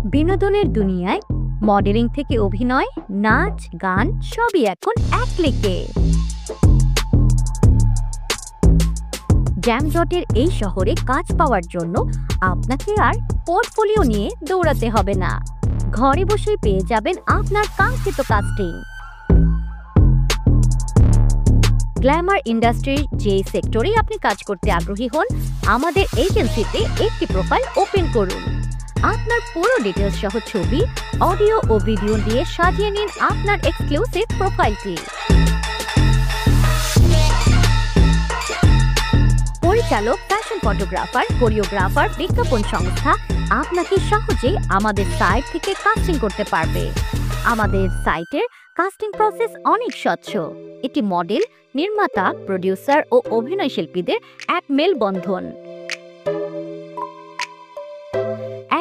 বিনোদনের দুনিয়ায় মডেলিং থেকে অভিনয়, নাচ, গান সবই এখন এক ক্লিকে। জ্যামজটের এই শহরে কাজ পাওয়ার জন্য আপনাকে আর পোর্টফোলিও নিয়ে দৌড়াতে হবে না। ঘরে বসেই পেয়ে যাবেন আপনার কাঙ্ক্ষিত কাস্টিং। গ্ল্যামার ইন্ডাস্ট্রির যে সেক্টরেই আপনি কাজ করতে আগ্রহী হন, আমাদের এজেন্সিতে একটি প্রোফাইল ওপেন করুন। আপনার পুরো ডিটেইলস সহ ছবি, অডিও ও ভিডিও দিয়ে সাজিয়ে নিন আপনার এক্সক্লুসিভ প্রোফাইলটি। পরিচালক, ফ্যাশন ফটোগ্রাফার, কোরিওগ্রাফার, বিজ্ঞাপন সংস্থা আপনাকে সহজেই আমাদের সাইট থেকে কাস্টিং করতে পারবে। আমাদের সাইটের কাস্টিং প্রসেস অনেক স্বচ্ছ। এটি মডেল, নির্মাতা, প্রোডিউসার ও অভিনয় শিল্পীদের এক মেলবন্ধন।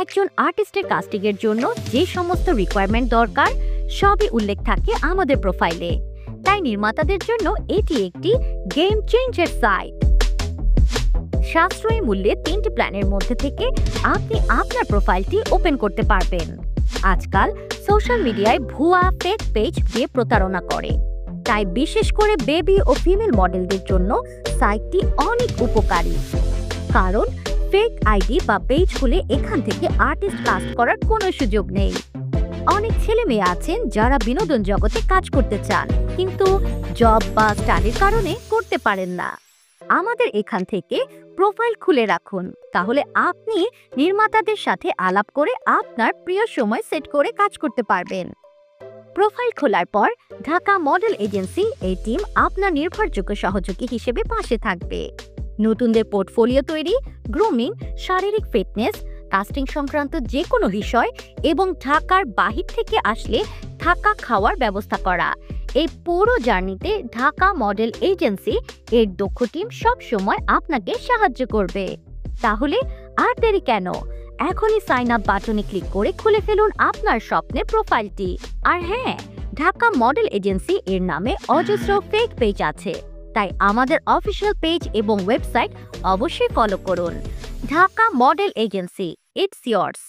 একজন আর্টিস্টের কাস্টিং এর জন্য যে সমস্ত রিকোয়ারমেন্ট দরকার সবই উল্লেখ থাকে আমাদের প্রোফাইলে। তাই নির্মাতাদের জন্য এটি একটি গেম চেঞ্জার সাইট। সাশ্রয়ী মূল্যে 3টি প্ল্যানের মধ্যে থেকে আপনি আপনার প্রোফাইলটি ওপেন করতে পারবেন। আজকাল সোশ্যাল মিডিয়ায় ভুয়া ফেক পেজ দিয়ে প্রতারণা করে, তাই বিশেষ করে বেবি ও ফিমেল মডেলদের জন্য সাইটটি অনেক উপকারী। কারণ ফেক আইডি বা পেজ খুলে এখান থেকে আর্টিস্ট কাস্ট করার কোনো সুযোগ নেই। অনেক ছেলে মেয়ে আছেন যারা বিনোদন জগতে কাজ করতে চান, কিন্তু জব বা স্টাডির কারণে করতে পারেন না। আমাদের এখান থেকে প্রোফাইল খুলে রাখুন, তাহলে আপনি নির্মাতাদের সাথে আলাপ করে আপনার প্রিয় সময় সেট করে কাজ করতে পারবেন। প্রোফাইল খোলার পর ঢাকা মডেল এজেন্সি এই টিম আপনার নির্ভরযোগ্য সহযোগী হিসেবে পাশে থাকবে। নতুনদের পোর্টফোলিও তৈরি, গ্রুমিং, শারীরিক ফিটনেস, কাস্টিং সংক্রান্ত যে কোনো বিষয় এবং ঢাকার বাহির থেকে আসলে থাকা খাওয়ার ব্যবস্থা করা, এই পুরো জার্নিতে ঢাকা মডেল এজেন্সি এর দক্ষ টিম সব সময় আপনাকে সাহায্য করবে। তাহলে আর দেরি কেন? এখনই সাইন আপ বাটনে ক্লিক করে খুলে ফেলুন আপনার স্বপ্নের প্রোফাইলটি। আর হ্যাঁ, ঢাকা মডেল এজেন্সি এর নামে অজস্র ফেক পেজ আছে, তাই আমাদের অফিসিয়াল পেজ এবং ওয়েবসাইট অবশ্যই ফলো করুন। Dhaka model agency, it's years.